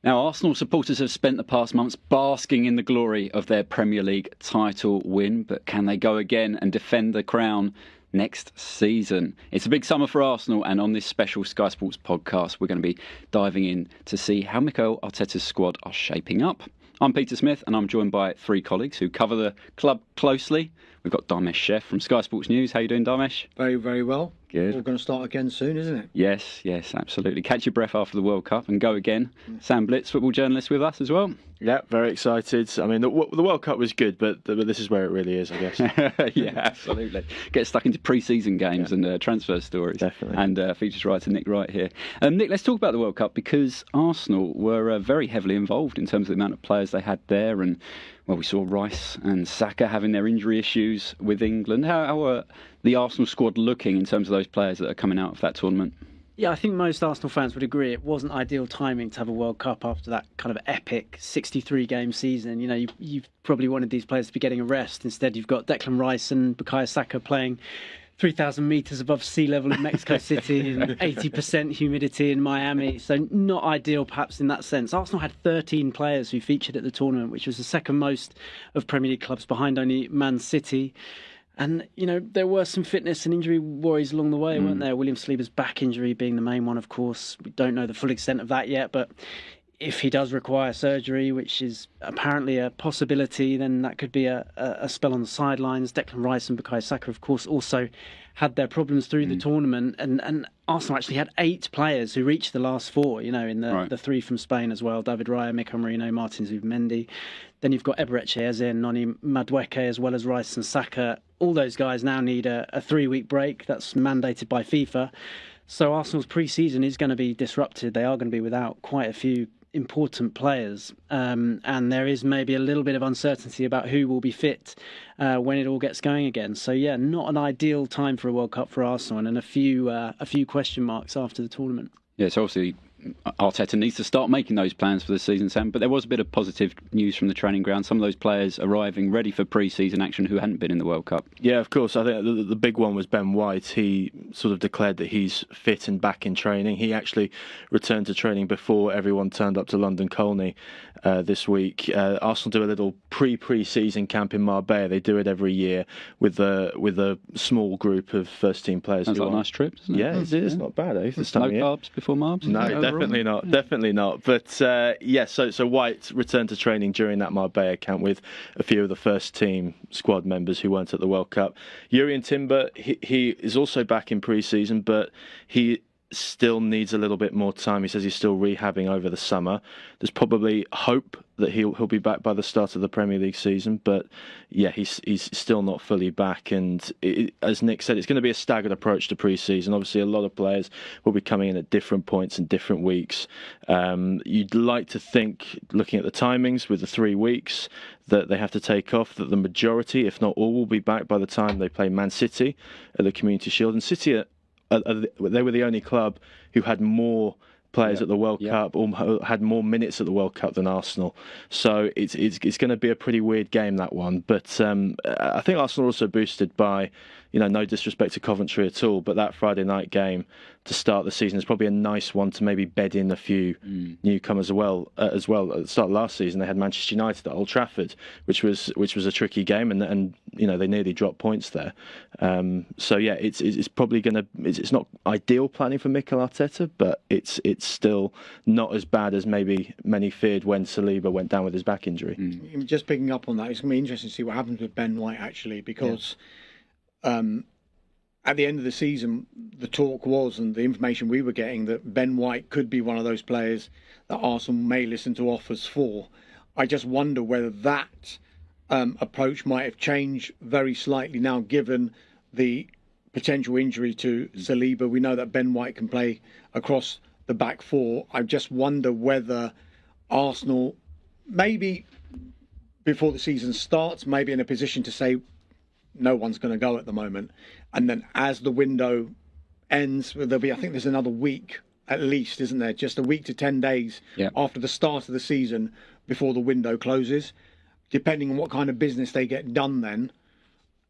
Now, Arsenal supporters have spent the past months basking in the glory of their Premier League title win, but can they go again and defend the crown next season? It's a big summer for Arsenal, and on this special Sky Sports podcast, we're going to be diving in to see how Mikel Arteta's squad are shaping up. I'm Peter Smith, and I'm joined by three colleagues who cover the club closely. We've got Dharmesh Sheth from Sky Sports News. How you doing, Dharmesh? Very, very well. Good. We're going to start again soon, isn't it? Yes, absolutely. Catch your breath after the World Cup and go again. Sam Blitz, football journalist, with us as well. Yeah, very excited. I mean, the World Cup was good, but this is where it really is, I guess. Yeah, absolutely. Get stuck into pre-season games and transfer stories. Definitely. And features writer Nick Wright here. Nick, let's talk about the World Cup, because Arsenal were very heavily involved in terms of the amount of players they had there. And, well, we saw Rice and Saka having their injury issues with England. How are the Arsenal squad looking in terms of those players that are coming out of that tournament? Yeah, I think most Arsenal fans would agree it wasn't ideal timing to have a World Cup after that kind of epic 63-game season. You know, you've probably wanted these players to be getting a rest. Instead, you've got Declan Rice and Bukayo Saka playing 3,000 metres above sea level in Mexico City and 80% humidity in Miami. So not ideal, perhaps, in that sense. Arsenal had 13 players who featured at the tournament, which was the second most of Premier League clubs, behind only Man City. And, you know, there were some fitness and injury worries along the way, weren't there? William Saliba's back injury being the main one, of course. We don't know the full extent of that yet, but if he does require surgery, which is apparently a possibility, then that could be a spell on the sidelines. Declan Rice and Bukayo Saka, of course, also had their problems through the tournament. And Arsenal actually had 8 players who reached the last 4, you know, in the 3 from Spain as well. David Raya, Mikel Merino, Martin Zubimendi. Then you've got Eberechi Eze and Noni Madueke, as well as Rice and Saka. All those guys now need a 3-week break. That's mandated by FIFA. So Arsenal's pre-season is going to be disrupted. They are going to be without quite a few important players, and there is maybe a little bit of uncertainty about who will be fit when it all gets going again. So yeah, not an ideal time for a World Cup for Arsenal, and a few question marks after the tournament. Yeah, so obviously Arteta needs to start making those plans for the season, Sam, but there was a bit of positive news from the training ground. Some of those players arriving ready for pre-season action who hadn't been in the World Cup. Yeah, of course. I think the big one was Ben White. He sort of declared that he's fit and back in training. He actually returned to training before everyone turned up to London Colney this week. Arsenal do a little pre-season camp in Marbella. They do it every year with a small group of first-team players. Sounds like a nice trip, doesn't it? Yeah, it is. Not bad, eh? No carbs before Marbs? No, definitely not. Definitely not. But so White returned to training during that Marbella camp with a few of the first-team squad members who weren't at the World Cup. Jurrien Timber, he is also back in pre-season, but he still needs a little bit more time. He says he's still rehabbing over the summer. There's probably hope that he'll be back by the start of the Premier League season, but yeah, he's still not fully back. And as Nick said, it's going to be a staggered approach to pre-season. Obviously, a lot of players will be coming in at different points in different weeks. You'd like to think, looking at the timings with the 3 weeks that they have to take off, that the majority, if not all, will be back by the time they play Man City at the Community Shield. And City they were the only club who had more players at the World Cup, or had more minutes at the World Cup than Arsenal. So it's going to be a pretty weird game, that one. But I think Arsenal are also boosted by, you know, no disrespect to Coventry at all, but that Friday night game to start the season is probably a nice one to maybe bed in a few newcomers as well. At the start of last season, they had Manchester United at Old Trafford, which was a tricky game, and you know, they nearly dropped points there. So yeah, it's probably it's not ideal planning for Mikel Arteta, but it's still not as bad as maybe many feared when Saliba went down with his back injury. Just picking up on that, it's going to be interesting to see what happens with Ben White, actually, because at the end of the season, the talk was, and the information we were getting, that Ben White could be one of those players that Arsenal may listen to offers for. I just wonder whether that approach might have changed very slightly now, given the potential injury to Saliba. We know that Ben White can play across the back four. I just wonder whether Arsenal, maybe before the season starts, maybe in a position to say no one's going to go at the moment, and then as the window ends, there'll be, I think there's another week at least, isn't there? Just a week to 10 days after the start of the season before the window closes. Depending on what kind of business they get done then,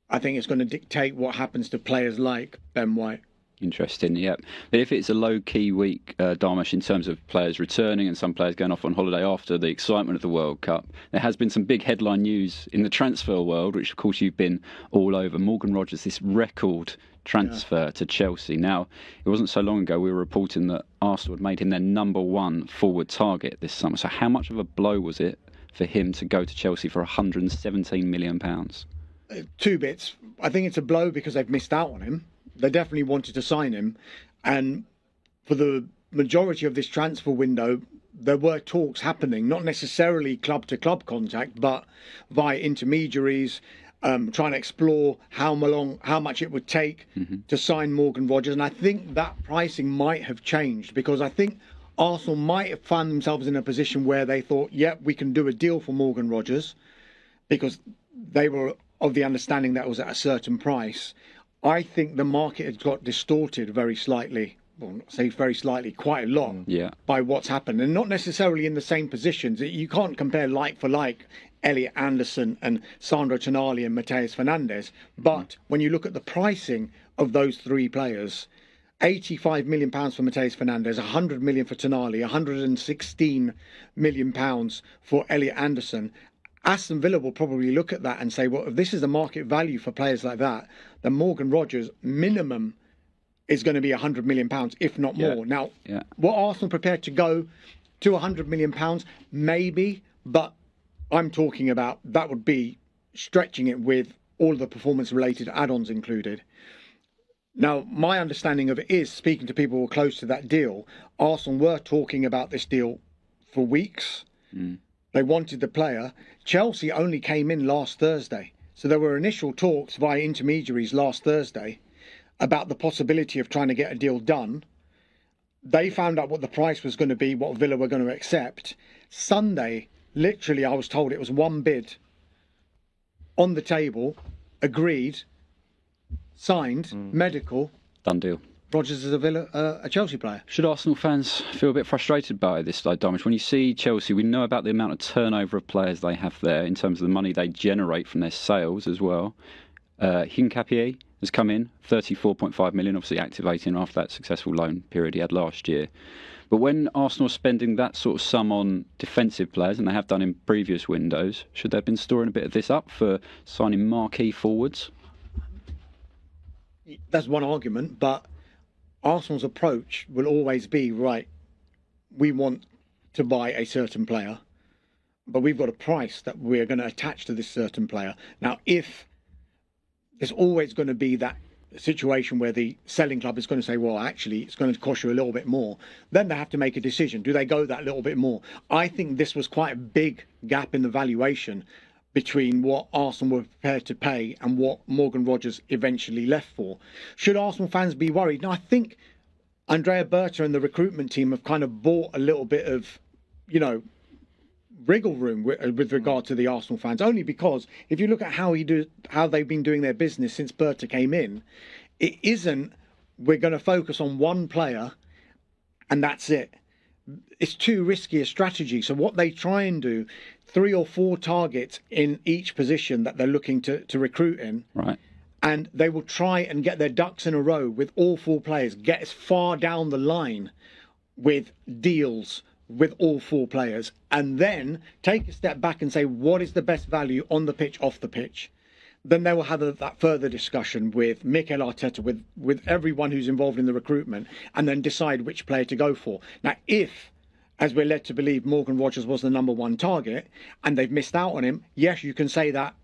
I think it's going to dictate what happens to players like Ben White. Interesting, yeah. But if it's a low-key week, Dharmesh, in terms of players returning and some players going off on holiday after the excitement of the World Cup, there has been some big headline news in the transfer world, which, of course, you've been all over. Morgan Rogers, this record transfer to Chelsea. Now, it wasn't so long ago we were reporting that Arsenal had made him their number one forward target this summer. So how much of a blow was it for him to go to Chelsea for £117 million? Two bits. I think it's a blow because they've missed out on him. They definitely wanted to sign him. And for the majority of this transfer window, there were talks happening, not necessarily club-to-club contact, but via intermediaries, trying to explore how much it would take to sign Morgan Rogers. And I think that pricing might have changed, because I think Arsenal might have found themselves in a position where they thought, we can do a deal for Morgan Rogers, because they were of the understanding that it was at a certain price. I think the market has got distorted very slightly. Well, not say very slightly, quite a lot by what's happened, and not necessarily in the same positions. You can't compare like for like Elliot Anderson and Sandro Tonali and Mateus Fernandes. But when you look at the pricing of those three players, £85 million for Mateus Fernandes, £100 million for Tonali, £116 million for Elliot Anderson. Aston Villa will probably look at that and say, well, if this is the market value for players like that, then Morgan Rogers minimum is going to be £100 million, if not more. Now, were Arsenal prepared to go to £100 million? Maybe, but I'm talking about that would be stretching it with all the performance-related add-ons included. Now, my understanding of it is, speaking to people who were close to that deal, Arsenal were talking about this deal for weeks. They wanted the player. Chelsea only came in last Thursday. So there were initial talks via intermediaries last Thursday about the possibility of trying to get a deal done. They found out what the price was going to be, what Villa were going to accept. Sunday, literally, I was told it was one bid on the table, agreed, signed, medical. Done deal. Rogers is a Chelsea player. Should Arsenal fans feel a bit frustrated by this, like Dharmesh? When you see Chelsea, we know about the amount of turnover of players they have there in terms of the money they generate from their sales as well. Hincapié has come in, 34.5 million, obviously activating after that successful loan period he had last year. But when Arsenal are spending that sort of sum on defensive players, and they have done in previous windows, should they have been storing a bit of this up for signing marquee forwards? That's one argument, but Arsenal's approach will always be, right, we want to buy a certain player, but we've got a price that we're going to attach to this certain player. Now, if there's always going to be that situation where the selling club is going to say, well, actually, it's going to cost you a little bit more, then they have to make a decision. Do they go that little bit more? I think this was quite a big gap in the valuation between what Arsenal were prepared to pay and what Morgan Rogers eventually left for. Should Arsenal fans be worried? Now, I think Andrea Berta and the recruitment team have kind of bought a little bit of, wriggle room with regard to the Arsenal fans, only because if you look at how they've been doing their business since Berta came in, it isn't, we're going to focus on one player and that's it. It's too risky a strategy. So what they try and do, 3 or 4 targets in each position that they're looking to recruit in. Right. And they will try and get their ducks in a row with all 4 players, get as far down the line with deals with all 4 players, and then take a step back and say, what is the best value on the pitch, off the pitch? Then they will have that further discussion with Mikel Arteta, with everyone who's involved in the recruitment, and then decide which player to go for. Now, if, as we're led to believe, Morgan Rogers was the number 1 target, and they've missed out on him, yes, you can say that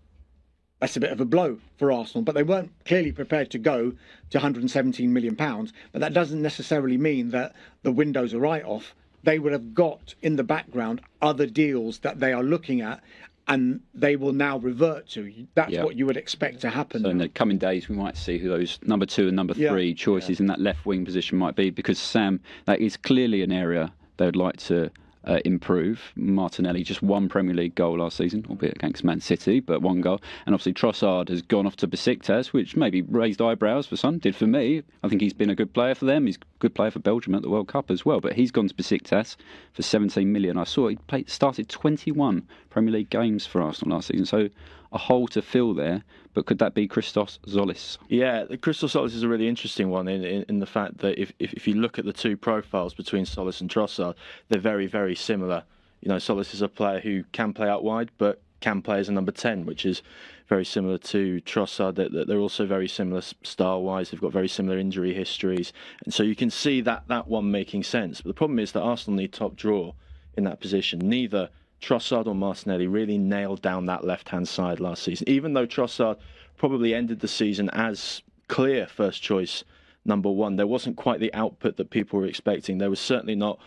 that's a bit of a blow for Arsenal, but they weren't clearly prepared to go to £117 million. But that doesn't necessarily mean that the window's a write-off. They would have got in the background other deals that they are looking at, and they will now revert to. That's what you would expect to happen. So in the coming days, we might see who those number 2 and number 3 choices in that left wing position might be, because Sam, that is clearly an area they would like to improve. Martinelli just 1 Premier League goal last season, albeit against Man City, but 1 goal. And obviously Trossard has gone off to Besiktas, which maybe raised eyebrows for some, did for me. I think he's been a good player for them. He's a good player for Belgium at the World Cup as well. But he's gone to Besiktas for 17 million. I saw he started 21 Premier League games for Arsenal last season. So a hole to fill there, but could that be Christos Zolis? Yeah, Christos Solis is a really interesting one in the fact that if you look at the two profiles between Solis and Trossard, they're very, very similar. Solis is a player who can play out wide, but can play as a number 10, which is very similar to Trossard. They're also very similar style-wise. They've got very similar injury histories. And so you can see that one making sense. But the problem is that Arsenal need top draw in that position. Neither Trossard or Martinelli really nailed down that left-hand side last season. Even though Trossard probably ended the season as clear first choice number 1, there wasn't quite the output that people were expecting. There was certainly not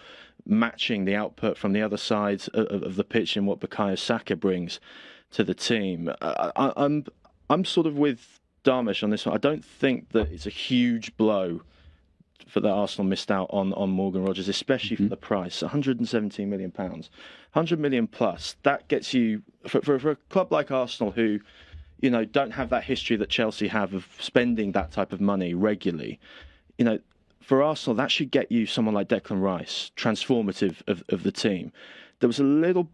matching the output from the other side of the pitch in what Bukayo Saka brings to the team. I'm sort of with Dharmesh on this one. I don't think that it's a huge blow for that Arsenal missed out on Morgan Rogers, especially for the price, £117 million, 100 million plus. That gets you for a club like Arsenal, who don't have that history that Chelsea have of spending that type of money regularly. For Arsenal, that should get you someone like Declan Rice, transformative of the team. There was a little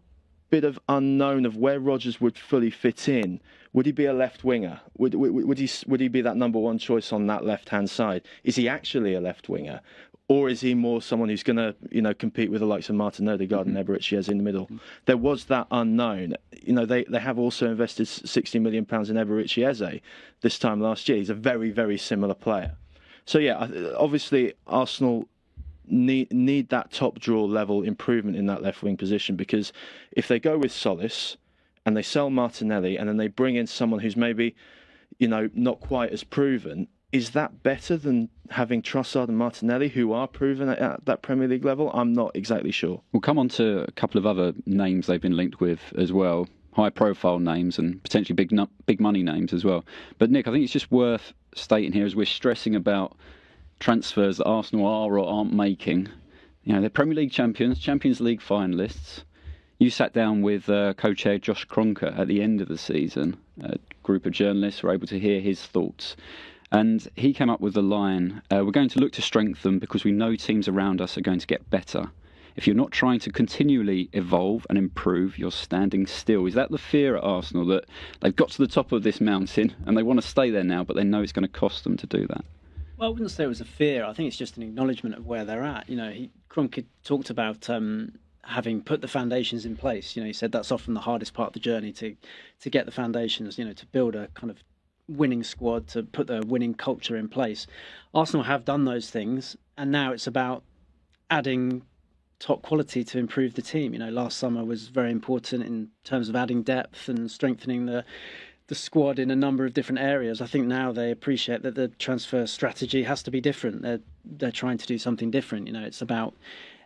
bit of unknown of where Rodgers would fully fit in. Would he be a left winger? Would he be that number 1 choice on that left hand side? Is he actually a left winger, or is he more someone who's going to compete with the likes of Martin Odegaard and Eberechi in the middle? There was that unknown. They have also invested £60 million in Eberechi Eze this time last year. He's a very, very similar player. So yeah, obviously Arsenal need that top draw level improvement in that left wing position, because if they go with Solis and they sell Martinelli and then they bring in someone who's maybe not quite as proven, is that better than having Trossard and Martinelli, who are proven at that Premier League level? I'm not exactly sure. We'll come on to a couple of other names they've been linked with as well, high-profile names and potentially big money names as well. But Nick, I think it's just worth stating here, as we're stressing about transfers that Arsenal are or aren't making. They're Premier League champions, Champions League finalists. You sat down with co-chair Josh Kroenke at the end of the season. A group of journalists were able to hear his thoughts. And he came up with the line, we're going to look to strengthen because we know teams around us are going to get better. If you're not trying to continually evolve and improve, you're standing still. Is that the fear at Arsenal, that they've got to the top of this mountain and they want to stay there now, but they know it's going to cost them to do that? Well, I wouldn't say it was a fear. I think it's just an acknowledgement of where they're at. Kroenke talked about having put the foundations in place. He said that's often the hardest part of the journey, to get the foundations, to build a kind of winning squad, to put the winning culture in place. Arsenal have done those things, and now it's about adding top quality to improve the team. Last summer was very important in terms of adding depth and strengthening the squad in a number of different areas. I think now they appreciate that the transfer strategy has to be different. They're trying to do something different. It's about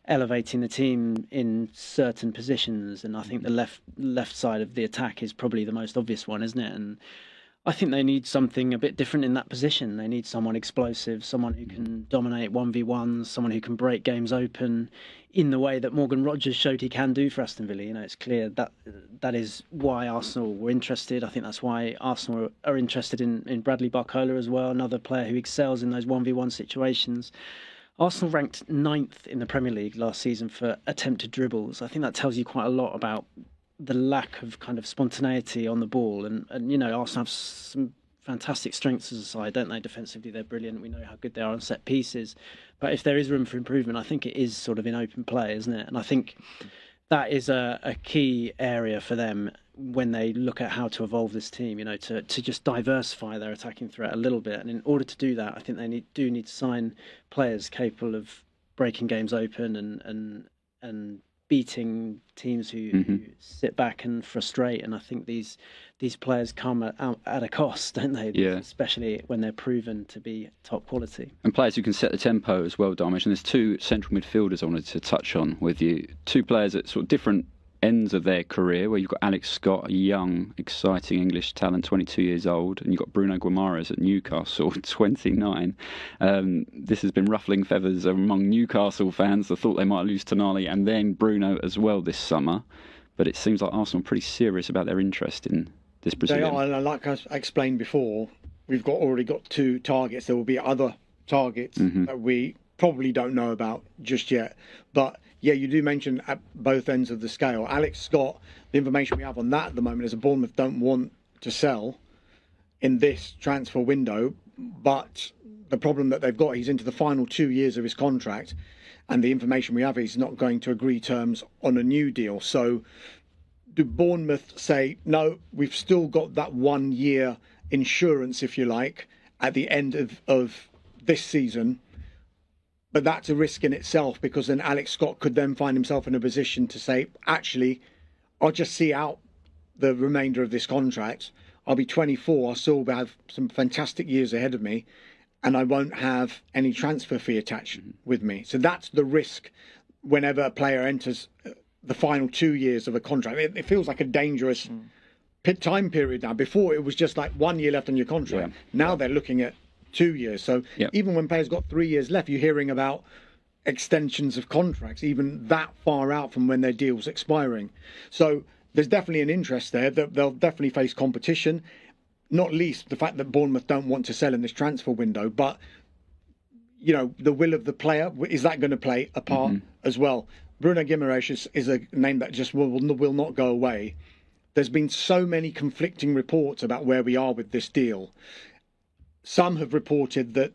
elevating the team in certain positions, and I think the left side of the attack is probably the most obvious one, isn't it? And I think they need something a bit different in that position. They need someone explosive, someone who can dominate 1v1s, someone who can break games open in the way that Morgan Rogers showed he can do for Aston Villa. It's clear that is why Arsenal were interested. I think that's why Arsenal are interested in Bradley Barcola as well, another player who excels in those 1v1 situations. Arsenal ranked 9th in the Premier League last season for attempted dribbles. I think that tells you quite a lot about the lack of kind of spontaneity on the ball. And Arsenal have some fantastic strengths as a side, don't they? Defensively, they're brilliant. We know how good they are on set pieces. But if there is room for improvement, I think it is sort of in open play, isn't it? And I think that is a key area for them when they look at how to evolve this team, to just diversify their attacking threat a little bit. And in order to do that, I think they do need to sign players capable of breaking games open and beating teams who sit back and frustrate. And I think these players come at a cost, don't they? Yeah. Especially when they're proven to be top quality. And players who can set the tempo as well, Dharmesh. And there's two central midfielders I wanted to touch on with you. Two players at sort of different ends of their career, where you've got Alex Scott, a young, exciting English talent, 22 years old, and you've got Bruno Guimarães at Newcastle, 29. This has been ruffling feathers among Newcastle fans. I thought they might lose Tonali and then Bruno as well this summer, but it seems like Arsenal are pretty serious about their interest in this Brazilian. They are, like I explained before, we've already got 2 targets. There will be other targets that we probably don't know about just yet, but yeah, you do mention at both ends of the scale. Alex Scott, the information we have on that at the moment is that Bournemouth don't want to sell in this transfer window, but the problem that they've got, he's into the final 2 years of his contract, and the information we have is he's not going to agree terms on a new deal. So do Bournemouth say, no, we've still got that 1 year insurance, if you like, at the end of this season, but that's a risk in itself, because then Alex Scott could then find himself in a position to say, actually, I'll just see out the remainder of this contract. I'll be 24, I'll still have some fantastic years ahead of me, and I won't have any transfer fee attached with me. So that's the risk whenever a player enters the final 2 years of a contract. It feels like a dangerous time period now. Before, it was just like 1 year left on your contract. Now they're looking at 2 years. So even when players got 3 years left, you're hearing about extensions of contracts, even that far out from when their deal's expiring. So there's definitely an interest there. They'll definitely face competition, not least the fact that Bournemouth don't want to sell in this transfer window. But, you know, the will of the player, is that going to play a part as well? Bruno Guimarães is a name that just will not go away. There's been so many conflicting reports about where we are with this deal. Some have reported that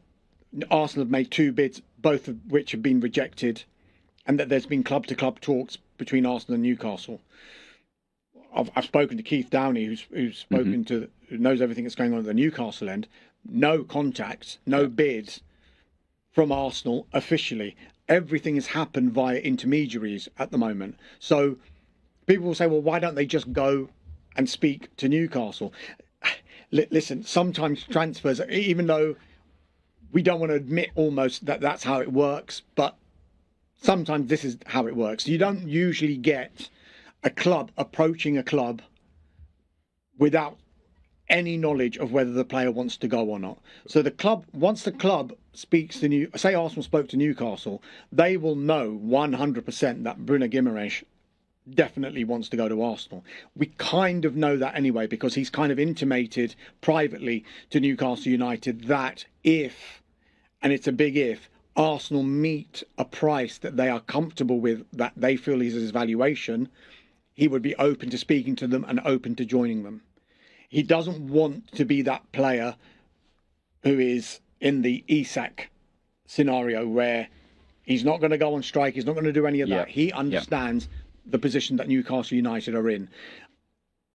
Arsenal have made 2 bids, both of which have been rejected, and that there's been club-to-club talks between Arsenal and Newcastle. I've spoken to Keith Downey, who's spoken to, who knows everything that's going on at the Newcastle end. No contacts, no bids from Arsenal officially. Everything has happened via intermediaries at the moment. So people will say, well, why don't they just go and speak to Newcastle? Listen, sometimes transfers, even though we don't want to admit almost that that's how it works, but sometimes this is how it works. You don't usually get a club approaching a club without any knowledge of whether the player wants to go or not. So the club, once the club speaks to say Arsenal spoke to Newcastle, they will know 100% that Bruno Guimarães definitely wants to go to Arsenal. We kind of know that anyway, because he's kind of intimated privately to Newcastle United that if, and it's a big if, Arsenal meet a price that they are comfortable with, that they feel is his valuation, he would be open to speaking to them and open to joining them. He doesn't want to be that player who is in the Isak scenario where he's not going to go on strike, he's not going to do any of that. He understands the position that Newcastle United are in.